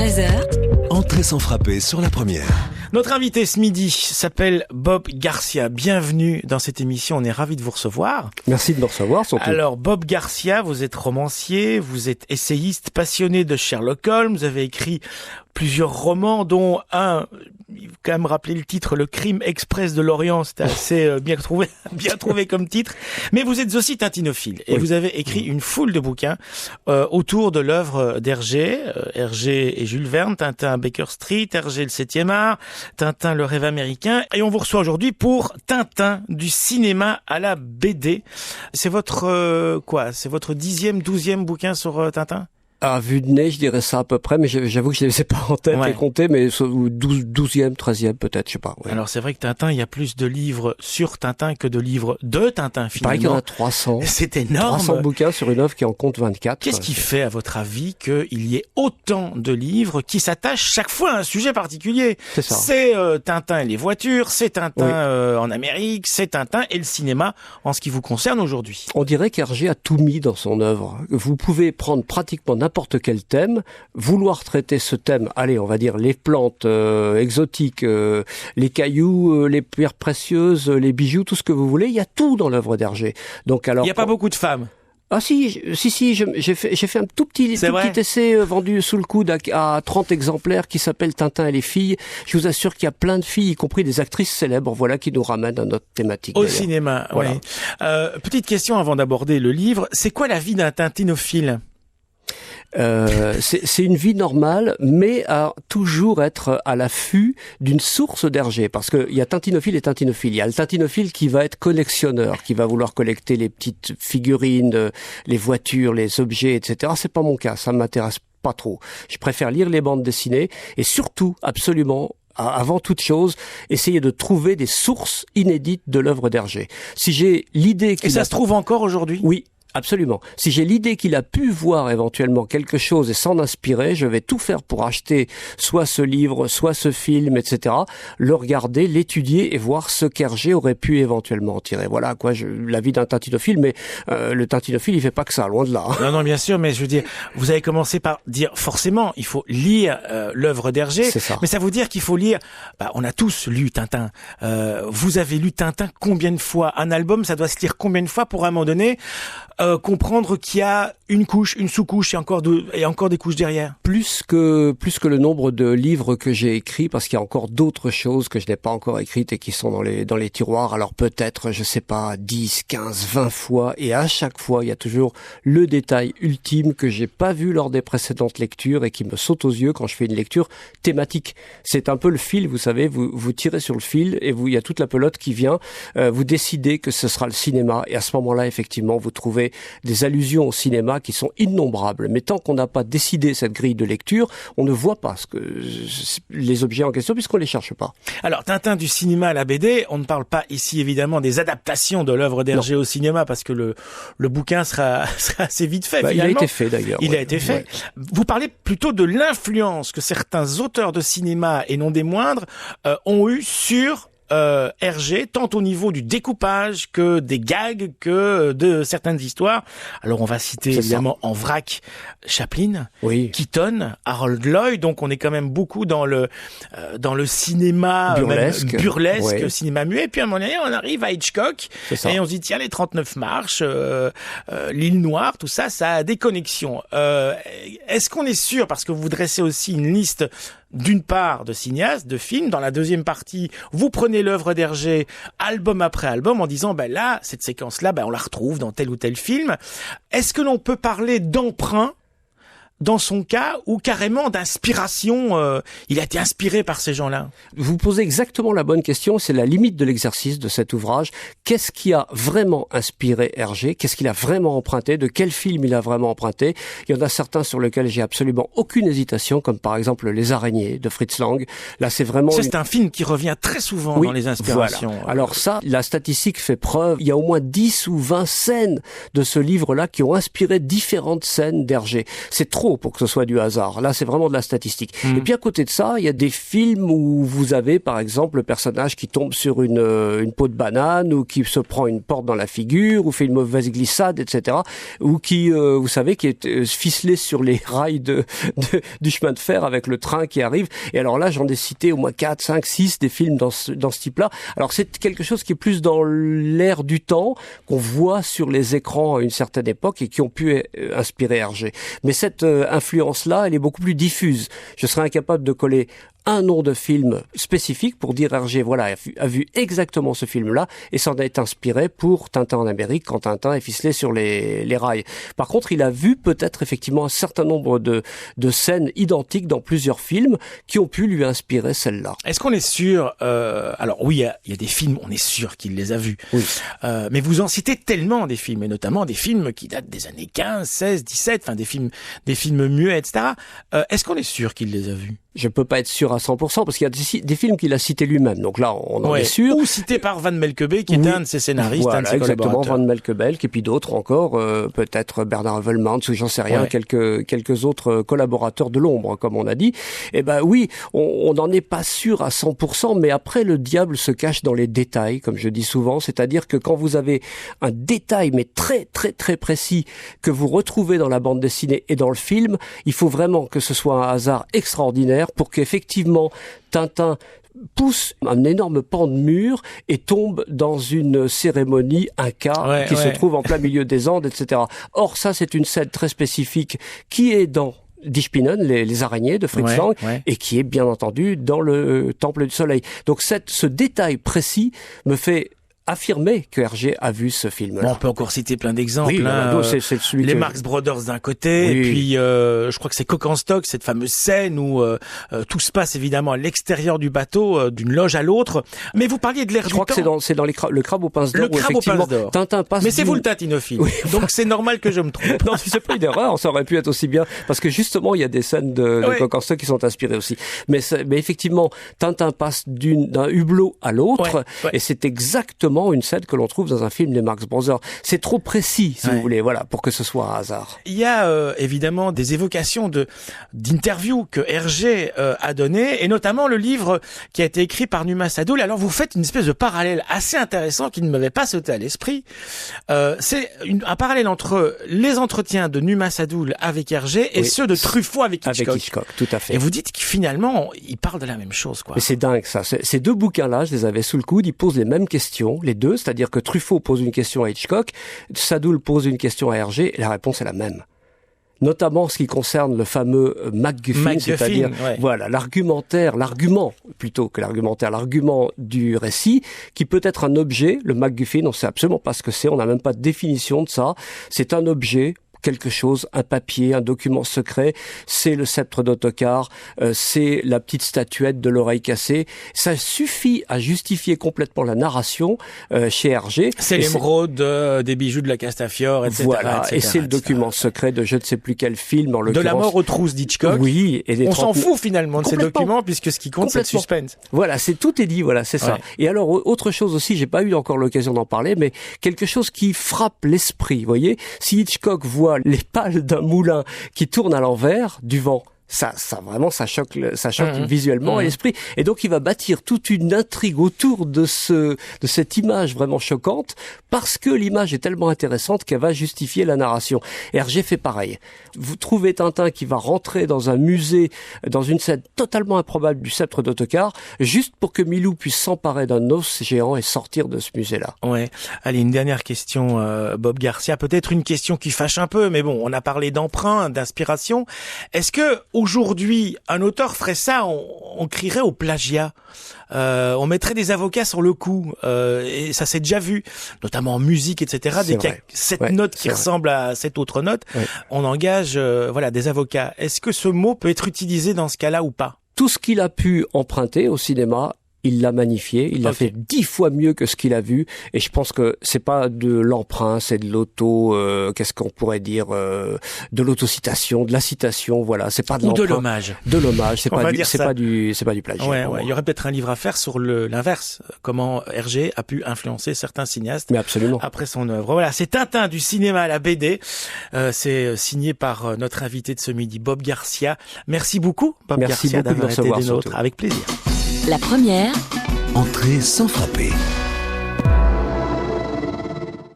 13h. Entrée sans frapper sur la première. Notre invité ce midi s'appelle Bob Garcia. Bienvenue dans cette émission, on est ravis de vous recevoir. Merci de me recevoir surtout. Alors Bob Garcia, vous êtes romancier, vous êtes essayiste, passionné de Sherlock Holmes, vous avez écrit plusieurs romans dont un, il faut quand même rappeler le titre, Le Crime Express de l'Orient, c'était assez bien trouvé comme titre. Mais vous êtes aussi tintinophile et vous avez écrit une foule de bouquins autour de l'œuvre d'Hergé, Hergé et Jules Verne, Tintin Baker Street, Hergé le 7e art, Tintin le rêve américain. Et on vous reçoit aujourd'hui pour Tintin, du cinéma à la BD. C'est votre c'est votre 10e, 12e bouquin sur Tintin? À vue de nez, je dirais ça à peu près, mais j'avoue que je ne les ai pas en tête et compté, mais 12e, 13e peut-être, je sais pas. Ouais. Alors c'est vrai que Tintin, il y a plus de livres sur Tintin que de livres de Tintin finalement. Il paraît qu'il y en a 300. C'est énorme. 300 bouquins sur une œuvre qui en compte 24. Qu'est-ce qui fait, à votre avis, qu'il y ait autant de livres qui s'attachent chaque fois à un sujet particulier? C'est ça. C'est Tintin et les voitures, c'est Tintin en Amérique, c'est Tintin et le cinéma en ce qui vous concerne aujourd'hui. On dirait qu'Hergé a tout mis dans son œuvre. Vous pouvez prendre pratiquement n'importe quel thème, vouloir traiter ce thème, allez, on va dire les plantes exotiques, les cailloux, les pierres précieuses, les bijoux, tout ce que vous voulez, il y a tout dans l'œuvre d'Hergé. Donc alors, il n'y a pas beaucoup de femmes. Ah si, j'ai fait un tout petit essai vendu sous le coude à 30 exemplaires qui s'appelle Tintin et les filles. Je vous assure qu'il y a plein de filles, y compris des actrices célèbres, voilà, qui nous ramènent à notre thématique. Au cinéma, voilà. Oui. Petite question avant d'aborder le livre, c'est quoi la vie d'un tintinophile ? C'est une vie normale, mais à toujours être à l'affût d'une source d'Hergé, parce que il y a tintinophile et tintinophile. Il y a le tintinophile qui va être collectionneur, qui va vouloir collecter les petites figurines, les voitures, les objets, etc. C'est pas mon cas, ça m'intéresse pas trop. Je préfère lire les bandes dessinées et surtout, absolument, avant toute chose, essayer de trouver des sources inédites de l'œuvre d'Hergé. Si j'ai l'idée et ça se trouve encore aujourd'hui? Oui. Absolument. Si j'ai l'idée qu'il a pu voir éventuellement quelque chose et s'en inspirer, je vais tout faire pour acheter soit ce livre, soit ce film, etc., le regarder, l'étudier et voir ce qu'Hergé aurait pu éventuellement en tirer. Voilà quoi, la vie d'un tintinophile, mais le tintinophile, il fait pas que ça, loin de là. Non, bien sûr, mais je veux dire, vous avez commencé par dire forcément, il faut lire l'œuvre d'Hergé, c'est ça. Mais ça veut dire qu'il faut lire. On a tous lu Tintin. Vous avez lu Tintin combien de fois? Un album, ça doit se lire combien de fois pour à un moment donné comprendre qu'il y a une couche, une sous-couche et encore des couches derrière. Plus que le nombre de livres que j'ai écrits, parce qu'il y a encore d'autres choses que je n'ai pas encore écrites et qui sont dans les tiroirs. Alors peut-être, je sais pas, 10, 15, 20 fois. Et à chaque fois, il y a toujours le détail ultime que j'ai pas vu lors des précédentes lectures et qui me saute aux yeux quand je fais une lecture thématique. C'est un peu le fil, vous savez, vous tirez sur le fil et il y a toute la pelote qui vient. Vous décidez que ce sera le cinéma et à ce moment-là, effectivement, vous trouvez des allusions au cinéma qui sont innombrables. Mais tant qu'on n'a pas décidé cette grille de lecture, on ne voit pas les objets en question puisqu'on les cherche pas. Alors, Tintin du cinéma à la BD, on ne parle pas ici évidemment des adaptations de l'œuvre d'Hergé au cinéma parce que le bouquin sera assez vite fait. Il a été fait d'ailleurs. Il a été fait. Ouais. Vous parlez plutôt de l'influence que certains auteurs de cinéma, et non des moindres, ont eu sur Hergé, tant au niveau du découpage que des gags que de certaines histoires. Alors on va citer évidemment en vrac Chaplin, Keaton, Harold Lloyd, donc on est quand même beaucoup dans le cinéma burlesque, cinéma muet, puis à un moment donné on arrive à Hitchcock et on se dit tiens les 39 marches, l'île Noire, tout ça a des connexions. Est-ce qu'on est sûr, parce que vous dressez aussi une liste d'une part de cinéastes, de films, dans la deuxième partie, vous prenez l'œuvre d'Hergé album après album en disant là, cette séquence-là, on la retrouve dans tel ou tel film. Est-ce que l'on peut parler d'emprunt dans son cas, ou carrément d'inspiration, il a été inspiré par ces gens-là? Vous posez exactement la bonne question, c'est la limite de l'exercice de cet ouvrage. Qu'est-ce qui a vraiment inspiré Hergé? Qu'est-ce qu'il a vraiment emprunté? De quel film il a vraiment emprunté? Il y en a certains sur lesquels j'ai absolument aucune hésitation, comme par exemple Les Araignées de Fritz Lang. Là, c'est vraiment... C'est un film qui revient très souvent dans les inspirations. Voilà. Alors ça, la statistique fait preuve. Il y a au moins 10 ou 20 scènes de ce livre-là qui ont inspiré différentes scènes d'Hergé. C'est trop trop pour que ce soit du hasard. Là, c'est vraiment de la statistique. Et puis à côté de ça, il y a des films où vous avez, par exemple, le personnage qui tombe sur une peau de banane, ou qui se prend une porte dans la figure, ou fait une mauvaise glissade, etc. Ou qui, vous savez, qui est ficelé sur les rails du chemin de fer avec le train qui arrive. Et alors là, j'en ai cité au moins 4, 5, 6 des films dans ce type-là. Alors c'est quelque chose qui est plus dans l'air du temps, qu'on voit sur les écrans à une certaine époque et qui ont pu inspirer Hergé. Mais cette influence-là, elle est beaucoup plus diffuse. Je serais incapable de coller un nom de film spécifique pour dire Hergé, voilà, a vu exactement ce film-là et s'en est inspiré pour Tintin en Amérique quand Tintin est ficelé sur les rails. Par contre, il a vu peut-être effectivement un certain nombre de scènes identiques dans plusieurs films qui ont pu lui inspirer celle-là. Est-ce qu'on est sûr, alors oui, il y a des films, on est sûr qu'il les a vus. Oui. Mais vous en citez tellement des films, et notamment des films qui datent des années 15, 16, 17, enfin des films muets, etc. Est-ce qu'on est sûr qu'il les a vus? Je peux pas être sûr à 100% parce qu'il y a des films qu'il a cités lui-même. Donc là, on en est sûr. Ou cités par Van Melkebeke, qui était un de ses scénaristes, voilà, un de ses exactement, collaborateurs. Van Melkebeke, et puis d'autres encore, peut-être Bernard Heuvelmans, ou j'en sais rien, quelques autres collaborateurs de l'ombre, comme on a dit. Eh ben oui, on n'en est pas sûr à 100%, mais après, le diable se cache dans les détails, comme je dis souvent. C'est-à-dire que quand vous avez un détail, mais très, très, très précis, que vous retrouvez dans la bande dessinée et dans le film, il faut vraiment que ce soit un hasard extraordinaire pour qu'effectivement Tintin pousse un énorme pan de mur et tombe dans une cérémonie inca qui se trouve en plein milieu des Andes, etc. Or, ça, c'est une scène très spécifique qui est dans Die Spinnen, les araignées de Fritz Lang, et qui est bien entendu dans le Temple du Soleil. Donc ce détail précis me fait affirmer que Hergé a vu ce film-là. Bon, on peut encore citer plein d'exemples. Oui, c'est celui les Marx Brothers d'un côté, et puis je crois que c'est Cock en Stock, cette fameuse scène où tout se passe évidemment à l'extérieur du bateau, d'une loge à l'autre. Mais vous parliez de l'air du temps. Je crois que c'est dans le Crabe aux pinces d'or où effectivement Tintin passe. Mais c'est vous le tatinophile, donc c'est normal que je me trompe. Non, c'est pas une erreur, ça aurait pu être aussi bien, parce que justement il y a des scènes de Cock en Stock qui sont inspirées aussi. Mais effectivement, Tintin passe d'un hublot à l'autre, et c'est exactement une scène que l'on trouve dans un film des Marx Brothers. C'est trop précis, si vous voulez, voilà, pour que ce soit un hasard. Il y a évidemment des évocations d'interviews que Hergé a données, et notamment le livre qui a été écrit par Numa Sadoul. Alors vous faites une espèce de parallèle assez intéressant qui ne m'avait pas sauté à l'esprit. C'est un parallèle entre les entretiens de Numa Sadoul avec Hergé et ceux de Truffaut avec Hitchcock. Avec Hitchcock, tout à fait. Et vous dites que finalement, ils parlent de la même chose, quoi. Mais c'est dingue, ça. Ces deux bouquins-là, je les avais sous le coude, ils posent les mêmes questions, les deux, c'est-à-dire que Truffaut pose une question à Hitchcock, Sadoul pose une question à Hergé, et la réponse est la même. Notamment ce qui concerne le fameux MacGuffin, c'est-à-dire voilà, l'argument du récit, qui peut être un objet. Le MacGuffin, on sait absolument pas ce que c'est, on n'a même pas de définition de ça. C'est un objet, quelque chose, un papier, un document secret, c'est le sceptre d'Ottokar, c'est la petite statuette de l'oreille cassée. Ça suffit à justifier complètement la narration chez Hergé. C'est l'émeraude, des bijoux de la Castafiore, etc. Voilà, etc., et c'est le document secret de je ne sais plus quel film, en l'occurrence. De la mort aux trousses d'Hitchcock. Oui. Et on s'en fout finalement de ces documents, puisque ce qui compte, c'est le suspense. Voilà, tout est dit, voilà, c'est ça. Et alors, autre chose aussi, j'ai pas eu encore l'occasion d'en parler, mais quelque chose qui frappe l'esprit, vous voyez. Si Hitchcock voit les pales d'un moulin qui tourne à l'envers du vent, ça vraiment, ça choque visuellement l'esprit. Et donc, il va bâtir toute une intrigue autour de cette image vraiment choquante, parce que l'image est tellement intéressante qu'elle va justifier la narration. Et Hergé fait pareil. Vous trouvez Tintin qui va rentrer dans un musée, dans une scène totalement improbable du sceptre d'Ottokar, juste pour que Milou puisse s'emparer d'un os géant et sortir de ce musée-là. Ouais. Allez, une dernière question, Bob Garcia. Peut-être une question qui fâche un peu, mais bon, on a parlé d'emprunt, d'inspiration. Est-ce que aujourd'hui, un auteur ferait ça, on crierait au plagiat, on mettrait des avocats sur le coup, et ça s'est déjà vu, notamment en musique, etc. Dès qu'il y a cette note qui ressemble à cette autre note, on engage des avocats. Est-ce que ce mot peut être utilisé dans ce cas-là ou pas? Tout ce qu'il a pu emprunter au cinéma, il l'a magnifié, il l'a fait 10 fois mieux que ce qu'il a vu, et je pense que c'est pas de l'emprunt, c'est de qu'est-ce qu'on pourrait dire, de l'autocitation, de la citation, voilà, c'est pas de l'emprunt. Ou de l'hommage. De l'hommage, c'est pas du plagiat. Ouais, il y aurait peut-être un livre à faire sur l'inverse, comment Hergé a pu influencer certains cinéastes. Mais absolument. Après son œuvre. Voilà, c'est Tintin du cinéma à la BD. C'est signé par notre invité de ce midi, Bob Garcia. Merci beaucoup, Bob Garcia, d'avoir été des nôtres. Avec plaisir. La première. Entrée sans frapper.